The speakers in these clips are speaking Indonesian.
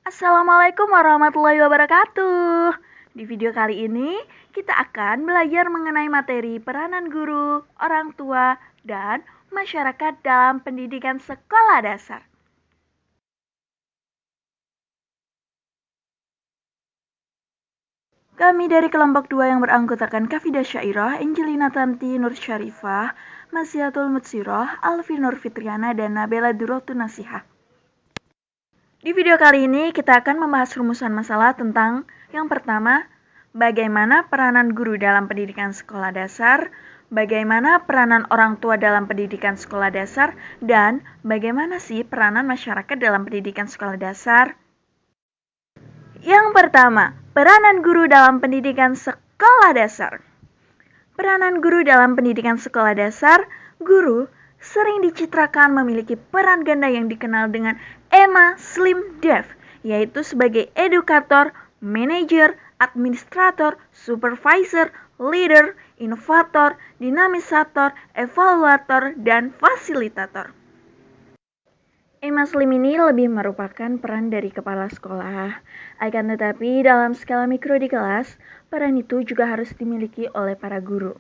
Assalamualaikum warahmatullahi wabarakatuh. Di video kali ini, kita akan belajar mengenai materi peranan guru, orang tua, dan masyarakat dalam pendidikan sekolah dasar. Kami dari kelompok 2 yang beranggotakan Kafidah Syairah, Angelina Tanti Nur Syarifah, Masyiatul Mutsirah, Alfi Nur Fitriana, dan Nabela Durratu Nasihah. Di video kali ini kita akan membahas rumusan masalah tentang yang pertama, bagaimana peranan guru dalam pendidikan sekolah dasar, bagaimana peranan orang tua dalam pendidikan sekolah dasar, dan bagaimana sih peranan masyarakat dalam pendidikan sekolah dasar. Yang pertama, peranan guru dalam pendidikan sekolah dasar. Peranan guru dalam pendidikan sekolah dasar, guru sering dicitrakan memiliki peran ganda yang dikenal dengan Emma Slim Dev, yaitu sebagai edukator, manajer, administrator, supervisor, leader, inovator, dinamisator, evaluator, dan fasilitator. Emma Slim ini lebih merupakan peran dari kepala sekolah. Akan tetapi dalam skala mikro di kelas, peran itu juga harus dimiliki oleh para guru.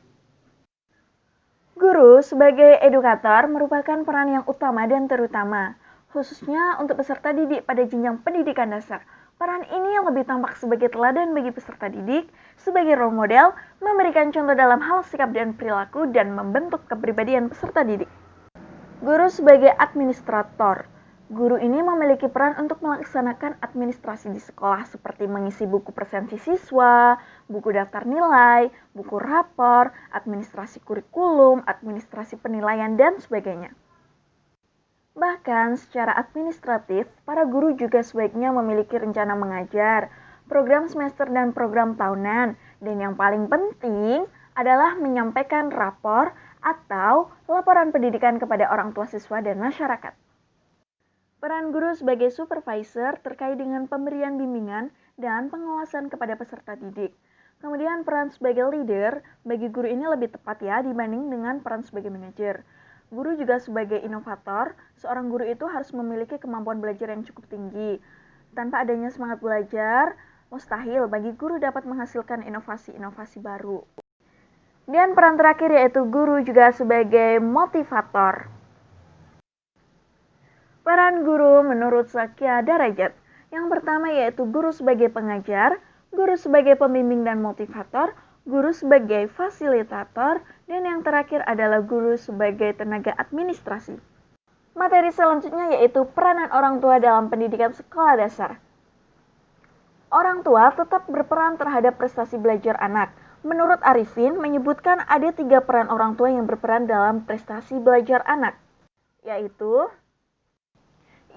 Guru sebagai edukator merupakan peran yang utama dan terutama, khususnya untuk peserta didik pada jenjang pendidikan dasar. Peran ini yang lebih tampak sebagai teladan bagi peserta didik, sebagai role model, memberikan contoh dalam hal sikap dan perilaku, dan membentuk kepribadian peserta didik. Guru sebagai administrator. Guru ini memiliki peran untuk melaksanakan administrasi di sekolah seperti mengisi buku presensi siswa, buku daftar nilai, buku rapor, administrasi kurikulum, administrasi penilaian, dan sebagainya. Bahkan secara administratif, para guru juga sebaiknya memiliki rencana mengajar, program semester dan program tahunan, dan yang paling penting adalah menyampaikan rapor atau laporan pendidikan kepada orang tua siswa dan masyarakat. Peran guru sebagai supervisor terkait dengan pemberian bimbingan dan pengawasan kepada peserta didik. Kemudian peran sebagai leader, bagi guru ini lebih tepat ya dibanding dengan peran sebagai manajer. Guru juga sebagai inovator, seorang guru itu harus memiliki kemampuan belajar yang cukup tinggi. Tanpa adanya semangat belajar, mustahil bagi guru dapat menghasilkan inovasi-inovasi baru. Dan peran terakhir yaitu guru juga sebagai motivator. Peran guru menurut Sakya Darajat. Yang pertama yaitu guru sebagai pengajar, guru sebagai pembimbing dan motivator, guru sebagai fasilitator, dan yang terakhir adalah guru sebagai tenaga administrasi. Materi selanjutnya yaitu peranan orang tua dalam pendidikan sekolah dasar. Orang tua tetap berperan terhadap prestasi belajar anak. Menurut Arifin, menyebutkan ada 3 peran orang tua yang berperan dalam prestasi belajar anak, yaitu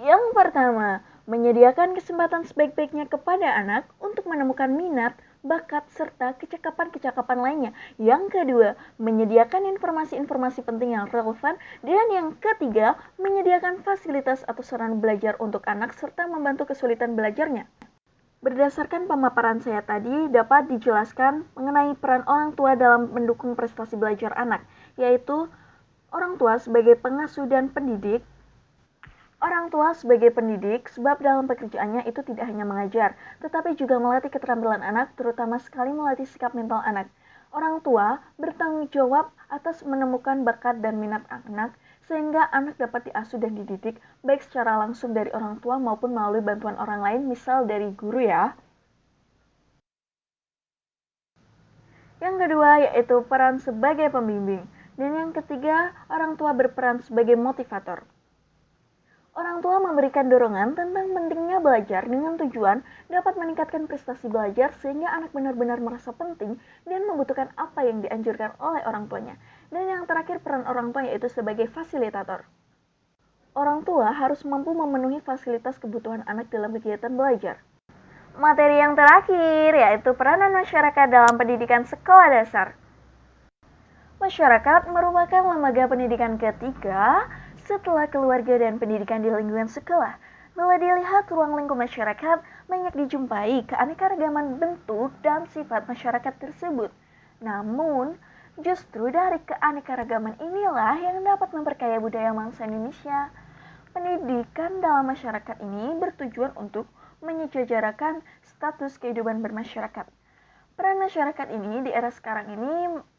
yang pertama, menyediakan kesempatan sebaik-baiknya kepada anak untuk menemukan minat, bakat, serta kecakapan-kecakapan lainnya. Yang kedua, menyediakan informasi-informasi penting yang relevan. Dan yang ketiga, menyediakan fasilitas atau sarana belajar untuk anak serta membantu kesulitan belajarnya. Berdasarkan pemaparan saya tadi, dapat dijelaskan mengenai peran orang tua dalam mendukung prestasi belajar anak, yaitu orang tua sebagai pengasuh dan pendidik. Orang tua sebagai pendidik, sebab dalam pekerjaannya itu tidak hanya mengajar, tetapi juga melatih keterampilan anak, terutama sekali melatih sikap mental anak. Orang tua bertanggung jawab atas menemukan bakat dan minat anak, sehingga anak dapat diasuh dan dididik, baik secara langsung dari orang tua maupun melalui bantuan orang lain, misal dari guru ya. Yang kedua yaitu peran sebagai pembimbing. Dan yang ketiga, orang tua berperan sebagai motivator. Orang tua memberikan dorongan tentang pentingnya belajar dengan tujuan dapat meningkatkan prestasi belajar sehingga anak benar-benar merasa penting dan membutuhkan apa yang dianjurkan oleh orang tuanya. Dan yang terakhir peran orang tua yaitu sebagai fasilitator. Orang tua harus mampu memenuhi fasilitas kebutuhan anak dalam kegiatan belajar. Materi yang terakhir yaitu peranan masyarakat dalam pendidikan sekolah dasar. Masyarakat merupakan lembaga pendidikan ketiga setelah keluarga dan pendidikan di lingkungan sekolah. Bila dilihat ruang lingkup masyarakat, banyak dijumpai keanekaragaman bentuk dan sifat masyarakat tersebut. Namun, justru dari keanekaragaman inilah yang dapat memperkaya budaya bangsa Indonesia. Pendidikan dalam masyarakat ini bertujuan untuk menyejarakan status kehidupan bermasyarakat. Peran masyarakat ini di era sekarang ini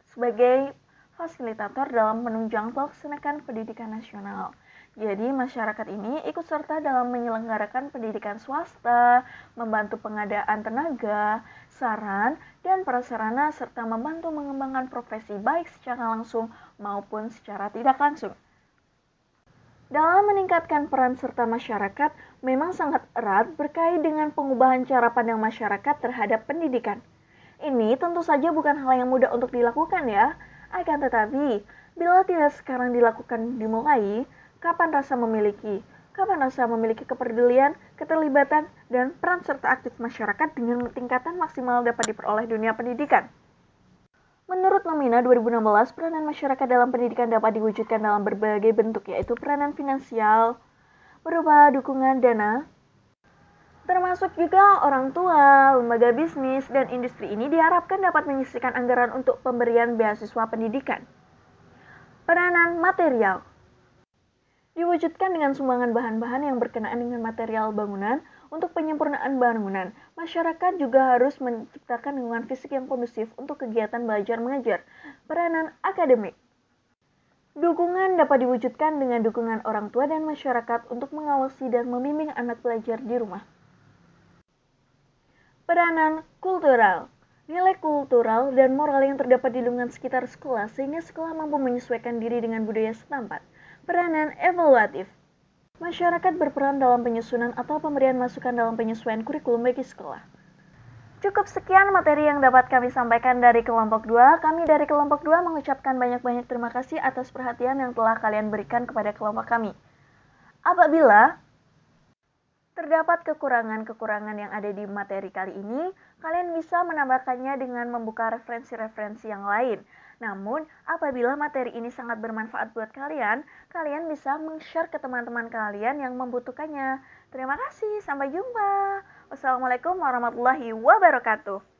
sebagai fasilitator dalam menunjang pelaksanaan pendidikan nasional. Jadi masyarakat ini ikut serta dalam menyelenggarakan pendidikan swasta, membantu pengadaan tenaga, saran, dan prasarana serta membantu mengembangkan profesi baik secara langsung maupun secara tidak langsung. Dalam meningkatkan peran serta masyarakat memang sangat erat berkait dengan pengubahan cara pandang masyarakat terhadap pendidikan. Ini tentu saja bukan hal yang mudah untuk dilakukan ya. Akan tetapi, bila tidak sekarang dilakukan dimulai, kapan rasa memiliki? Kapan rasa memiliki kepedulian, keterlibatan, dan peran serta aktif masyarakat dengan tingkatan maksimal dapat diperoleh dunia pendidikan? Menurut Nomina 2016, peranan masyarakat dalam pendidikan dapat diwujudkan dalam berbagai bentuk, yaitu peranan finansial, berupa dukungan dana, termasuk juga orang tua, lembaga bisnis, dan industri ini diharapkan dapat menyisihkan anggaran untuk pemberian beasiswa pendidikan. Peranan material diwujudkan dengan sumbangan bahan-bahan yang berkenaan dengan material bangunan untuk penyempurnaan bangunan. Masyarakat juga harus menciptakan lingkungan fisik yang kondusif untuk kegiatan belajar mengajar. Peranan akademik dukungan dapat diwujudkan dengan dukungan orang tua dan masyarakat untuk mengawasi dan membimbing anak belajar di rumah. Peranan kultural nilai kultural dan moral yang terdapat di lingkungan sekitar sekolah sehingga sekolah mampu menyesuaikan diri dengan budaya setempat. Peranan evaluatif masyarakat berperan dalam penyusunan atau pemberian masukan dalam penyesuaian kurikulum bagi sekolah. Cukup sekian materi yang dapat kami sampaikan dari kelompok 2. Kami dari kelompok 2 mengucapkan banyak-banyak terima kasih atas perhatian yang telah kalian berikan kepada kelompok kami. Apabila terdapat kekurangan-kekurangan yang ada di materi kali ini, kalian bisa menambahkannya dengan membuka referensi-referensi yang lain. Namun, apabila materi ini sangat bermanfaat buat kalian, kalian bisa men-share ke teman-teman kalian yang membutuhkannya. Terima kasih, sampai jumpa. Wassalamualaikum warahmatullahi wabarakatuh.